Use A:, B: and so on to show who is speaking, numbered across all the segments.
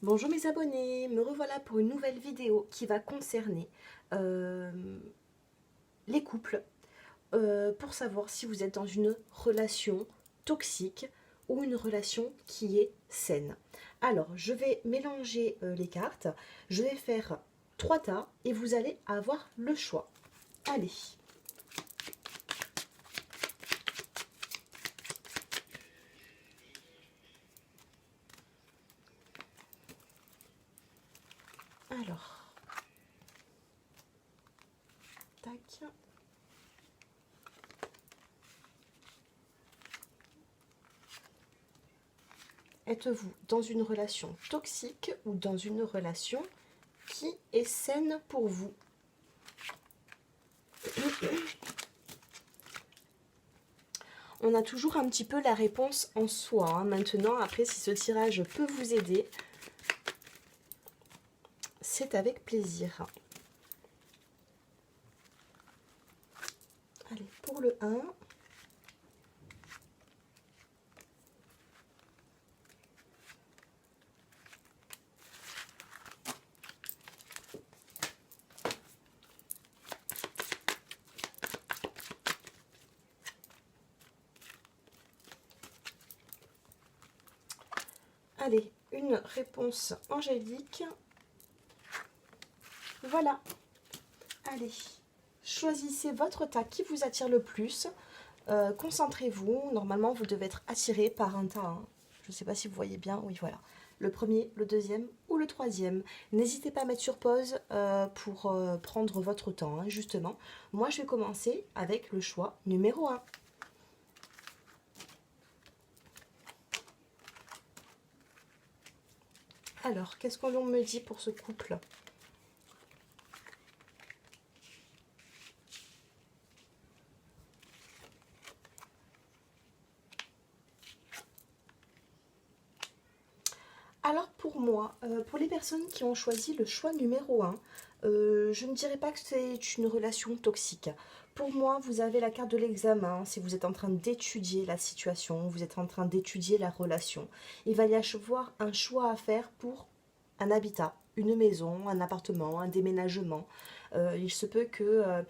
A: Bonjour mes abonnés, me revoilà pour une nouvelle vidéo qui va concerner euh, les couples pour savoir si vous êtes dans une relation toxique ou une relation qui est saine. Alors, je vais mélanger les cartes, je vais faire 3 tas et vous allez avoir le choix. Allez, alors, tac. Êtes-vous dans une relation toxique ou dans une relation qui est saine pour vous? On a toujours un petit peu la réponse en soi, hein. Maintenant, après, si ce tirage peut vous aider, c'est avec plaisir. Allez, pour le 1. Allez, une réponse angélique. Voilà. Allez, choisissez votre tas qui vous attire le plus. Concentrez-vous. Normalement, vous devez être attiré par un tas, hein. Je ne sais pas si vous voyez bien. Oui, voilà. Le premier, le deuxième ou le troisième. N'hésitez pas à mettre sur pause pour prendre votre temps, hein, justement. Moi, je vais commencer avec le choix numéro 1. Alors, qu'est-ce qu'on me dit pour ce couple? Alors pour moi, pour les personnes qui ont choisi le choix numéro 1, je ne dirais pas que c'est une relation toxique. Pour moi, vous avez la carte de l'examen. Si vous êtes en train d'étudier la situation, vous êtes en train d'étudier la relation, il va y avoir un choix à faire pour un habitat, une maison, un appartement, un déménagement. Il se peut que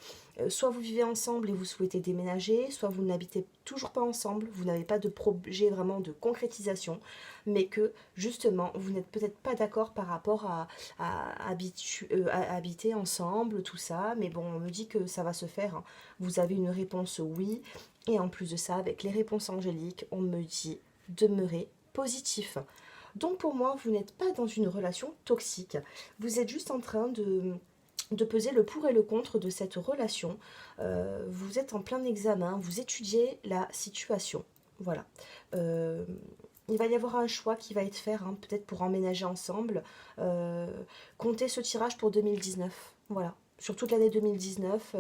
A: soit vous vivez ensemble et vous souhaitez déménager, soit vous n'habitez toujours pas ensemble, vous n'avez pas de projet vraiment de concrétisation, mais que justement vous n'êtes peut-être pas d'accord par rapport à habiter ensemble, tout ça, mais bon, on me dit que ça va se faire, hein. Vous avez une réponse oui, et en plus de ça, avec les réponses angéliques, on me dit demeurer positif. Donc pour moi, vous n'êtes pas dans une relation toxique. Vous êtes juste en train de peser le pour et le contre de cette relation. Vous êtes en plein examen, vous étudiez la situation. Voilà. Euh, il va y avoir un choix qui va être fait, hein, peut-être pour emménager ensemble. Euh, Comptez ce tirage pour 2019. Voilà. Sur toute l'année 2019,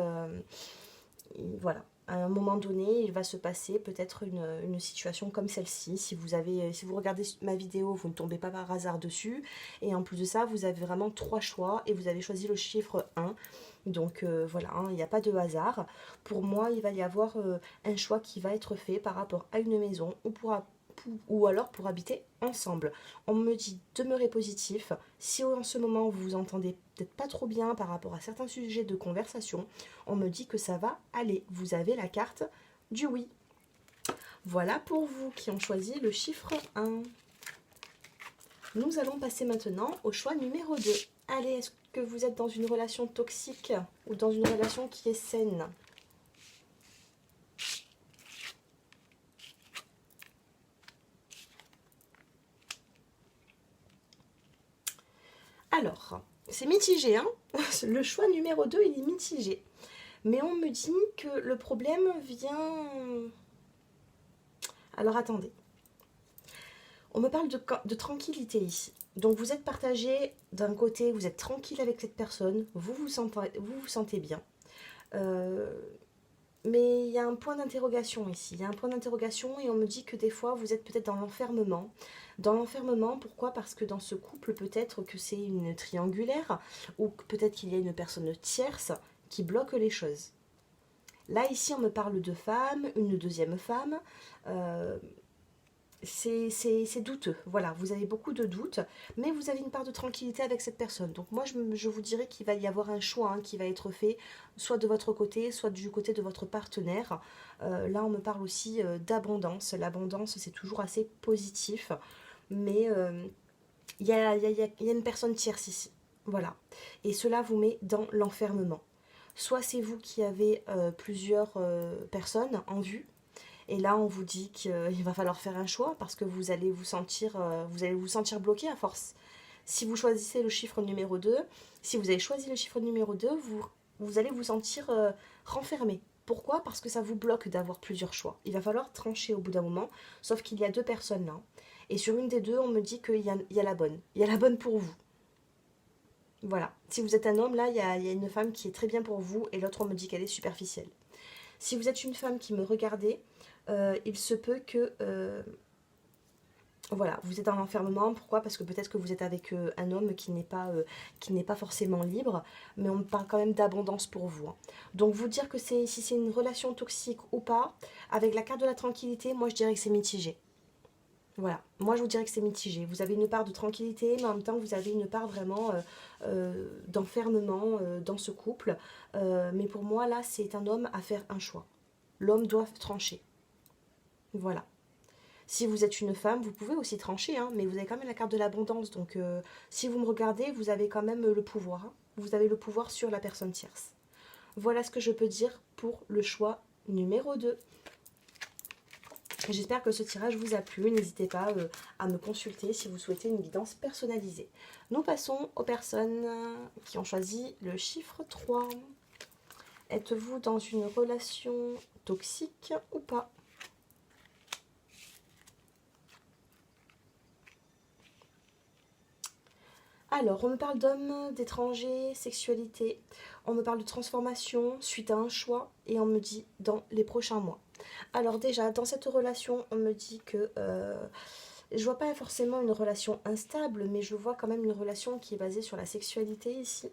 A: voilà. À un moment donné, il va se passer peut-être une situation comme celle-ci. Si vous regardez ma vidéo, vous ne tombez pas par hasard dessus. Et en plus de ça, vous avez vraiment 3 choix et vous avez choisi le chiffre 1. Donc voilà, hein, il n'y a pas de hasard. Pour moi, il va y avoir un choix qui va être fait par rapport à une maison ou alors pour habiter ensemble. On me dit demeurer positif. Si en ce moment vous vous entendez peut-être pas trop bien par rapport à certains sujets de conversation, on me dit que ça va aller. Vous avez la carte du oui. Voilà pour vous qui ont choisi le chiffre 1. Nous allons passer maintenant au choix numéro 2. Allez, est-ce que vous êtes dans une relation toxique ou dans une relation qui est saine? Alors, c'est mitigé, hein. Le choix numéro 2, il est mitigé. Mais on me dit que le problème vient... Alors attendez. On me parle de tranquillité ici. Donc vous êtes partagé, d'un côté, vous êtes tranquille avec cette personne, vous sentez bien. Euh, mais il y a un point d'interrogation ici. Il y a un point d'interrogation et on me dit que des fois vous êtes peut-être dans l'enfermement. Dans l'enfermement, pourquoi? Parce que dans ce couple, peut-être que c'est une triangulaire ou peut-être qu'il y a une personne tierce qui bloque les choses. Là, ici, on me parle de femme, une deuxième femme. Euh, c'est douteux. Voilà, vous avez beaucoup de doutes, mais vous avez une part de tranquillité avec cette personne. Donc moi, je vous dirais qu'il va y avoir un choix hein, qui va être fait, soit de votre côté, soit du côté de votre partenaire. Là, on me parle aussi d'abondance. L'abondance, c'est toujours assez positif, mais il y a une personne tierce ici. Voilà. Et cela vous met dans l'enfermement. Soit c'est vous qui avez plusieurs personnes en vue, et là, on vous dit qu'il va falloir faire un choix parce que vous allez vous sentir bloqué à force. Si vous choisissez le chiffre numéro 2, si vous avez choisi le chiffre numéro 2, vous allez vous sentir renfermé. Pourquoi? Parce que ça vous bloque d'avoir plusieurs choix. Il va falloir trancher au bout d'un moment, sauf qu'il y a deux personnes là. Et sur une des deux, on me dit qu'il y a la bonne. Il y a la bonne pour vous. Voilà. Si vous êtes un homme, là, il y a une femme qui est très bien pour vous et l'autre, on me dit qu'elle est superficielle. Si vous êtes une femme qui me regardez, il se peut que voilà, vous êtes en enfermement. Pourquoi? Parce que peut-être que vous êtes avec un homme qui n'est pas forcément libre, mais on me parle quand même d'abondance pour vous. Hein. Donc vous dire que si c'est une relation toxique ou pas, avec la carte de la tranquillité, moi je dirais que c'est mitigé. Voilà, moi je vous dirais que c'est mitigé. Vous avez une part de tranquillité, mais en même temps vous avez une part vraiment d'enfermement dans ce couple. Mais pour moi là, c'est un homme à faire un choix. L'homme doit trancher. Voilà. Si vous êtes une femme, vous pouvez aussi trancher, hein, mais vous avez quand même la carte de l'abondance. Donc, si vous me regardez, vous avez quand même le pouvoir. Hein. Vous avez le pouvoir sur la personne tierce. Voilà ce que je peux dire pour le choix numéro 2. J'espère que ce tirage vous a plu. N'hésitez pas à me consulter si vous souhaitez une guidance personnalisée. Nous passons aux personnes qui ont choisi le chiffre 3. Êtes-vous dans une relation toxique ou pas? Alors, on me parle d'hommes, d'étrangers, sexualité, on me parle de transformation suite à un choix et on me dit dans les prochains mois. Alors déjà, dans cette relation, on me dit que je vois pas forcément une relation instable, mais je vois quand même une relation qui est basée sur la sexualité ici.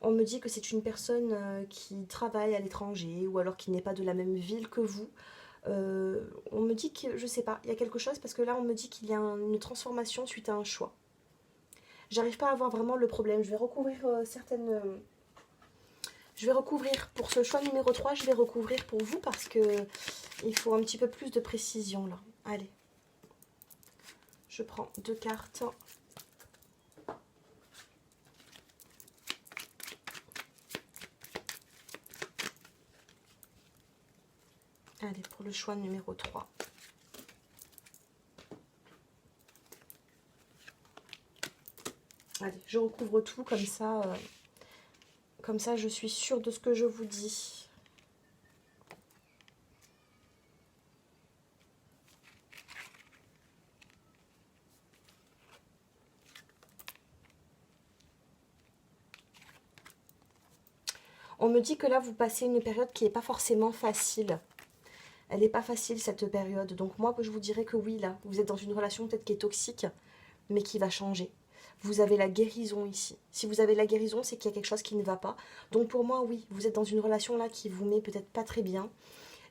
A: On me dit que c'est une personne qui travaille à l'étranger ou alors qui n'est pas de la même ville que vous. On me dit que, je sais pas, il y a quelque chose parce que là, on me dit qu'il y a une transformation suite à un choix. J'arrive pas à voir vraiment le problème. Je vais recouvrir je vais recouvrir pour ce choix numéro 3, je vais recouvrir pour vous parce que il faut un petit peu plus de précision là. Allez. Je prends 2 cartes. Allez, pour le choix numéro 3. Allez, je recouvre tout comme ça je suis sûre de ce que je vous dis. On me dit que là, vous passez une période qui n'est pas forcément facile. Elle n'est pas facile, cette période. Donc moi, je vous dirais que oui, là, vous êtes dans une relation peut-être qui est toxique, mais qui va changer. Vous avez la guérison ici. Si vous avez la guérison, c'est qu'il y a quelque chose qui ne va pas. Donc pour moi, oui, vous êtes dans une relation là qui vous met peut-être pas très bien.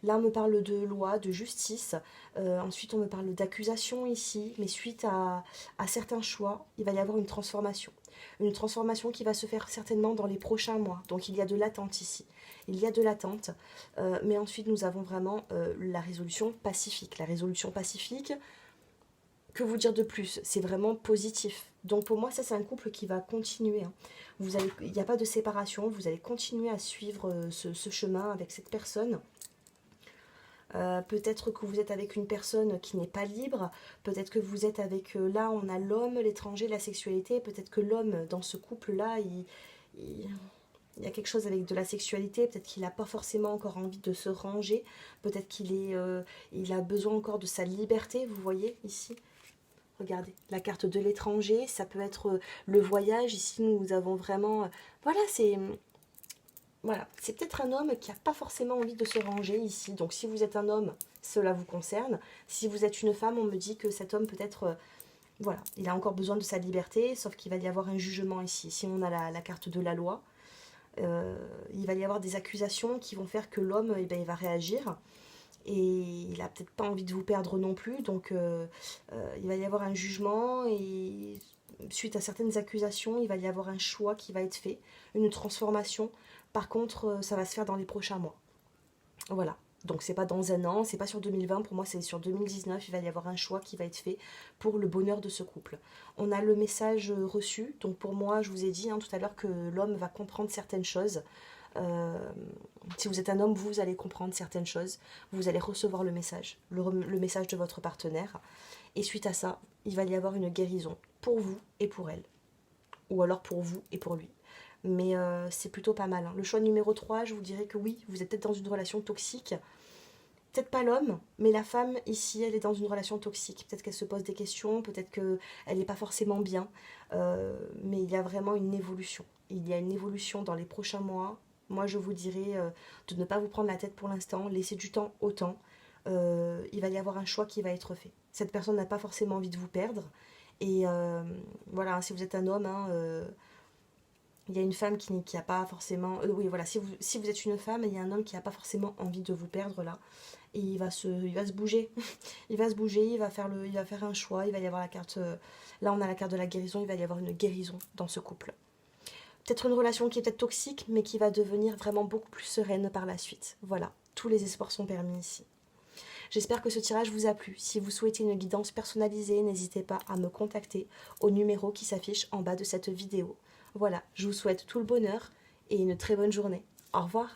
A: Là, on me parle de loi, de justice. Ensuite, on me parle d'accusation ici. Mais suite à certains choix, il va y avoir une transformation. Une transformation qui va se faire certainement dans les prochains mois. Donc, il y a de l'attente ici. Il y a de l'attente. Mais ensuite, nous avons vraiment la résolution pacifique. La résolution pacifique, que vous dire de plus? C'est vraiment positif. Donc, pour moi, ça, c'est un couple qui va continuer. Hein. Il n'y a pas de séparation. Vous allez continuer à suivre ce chemin avec cette personne. Peut-être que vous êtes avec une personne qui n'est pas libre, peut-être que vous êtes avec, là on a l'homme, l'étranger, la sexualité, peut-être que l'homme dans ce couple-là, il y a quelque chose avec de la sexualité, peut-être qu'il n'a pas forcément encore envie de se ranger, peut-être il a besoin encore de sa liberté, vous voyez ici. Regardez, la carte de l'étranger, ça peut être le voyage, ici nous avons vraiment, voilà, c'est peut-être un homme qui n'a pas forcément envie de se ranger ici. Donc si vous êtes un homme, cela vous concerne. Si vous êtes une femme, on me dit que cet homme peut-être, voilà, il a encore besoin de sa liberté, sauf qu'il va y avoir un jugement ici. Si on a la carte de la loi, il va y avoir des accusations qui vont faire que l'homme, eh ben, il va réagir. et il a peut-être pas envie de vous perdre non plus, donc il va y avoir un jugement et suite à certaines accusations, il va y avoir un choix qui va être fait, une transformation. Par contre, ça va se faire dans les prochains mois. Voilà. Donc c'est pas dans un an, c'est pas sur 2020, pour moi c'est sur 2019, il va y avoir un choix qui va être fait pour le bonheur de ce couple. On a le message reçu, donc pour moi je vous ai dit tout à l'heure que l'homme va comprendre certaines choses. Euh, Si vous êtes un homme, vous allez comprendre certaines choses, vous allez recevoir le message de votre partenaire, et suite à ça, il va y avoir une guérison pour vous et pour elle, ou alors pour vous et pour lui. Mais c'est plutôt pas mal. Le choix numéro 3, je vous dirais que oui, vous êtes peut-être dans une relation toxique. Peut-être pas l'homme, mais la femme, ici, elle est dans une relation toxique. Peut-être qu'elle se pose des questions, peut-être qu'elle n'est pas forcément bien. Mais il y a vraiment une évolution. Il y a une évolution dans les prochains mois. Moi, je vous dirais de ne pas vous prendre la tête pour l'instant, laisser du temps au temps. Il va y avoir un choix qui va être fait. Cette personne n'a pas forcément envie de vous perdre. Et voilà, si vous êtes un homme, il y a une femme qui n'a pas forcément... oui, voilà, si vous êtes une femme, il y a un homme qui n'a pas forcément envie de vous perdre là. Et il va se bouger. Il va se bouger, il va faire un choix, il va y avoir la carte... là, on a la carte de la guérison, il va y avoir une guérison dans ce couple. Peut-être une relation qui est peut-être toxique, mais qui va devenir vraiment beaucoup plus sereine par la suite. Voilà, tous les espoirs sont permis ici. J'espère que ce tirage vous a plu. Si vous souhaitez une guidance personnalisée, n'hésitez pas à me contacter au numéro qui s'affiche en bas de cette vidéo. Voilà, je vous souhaite tout le bonheur et une très bonne journée. Au revoir.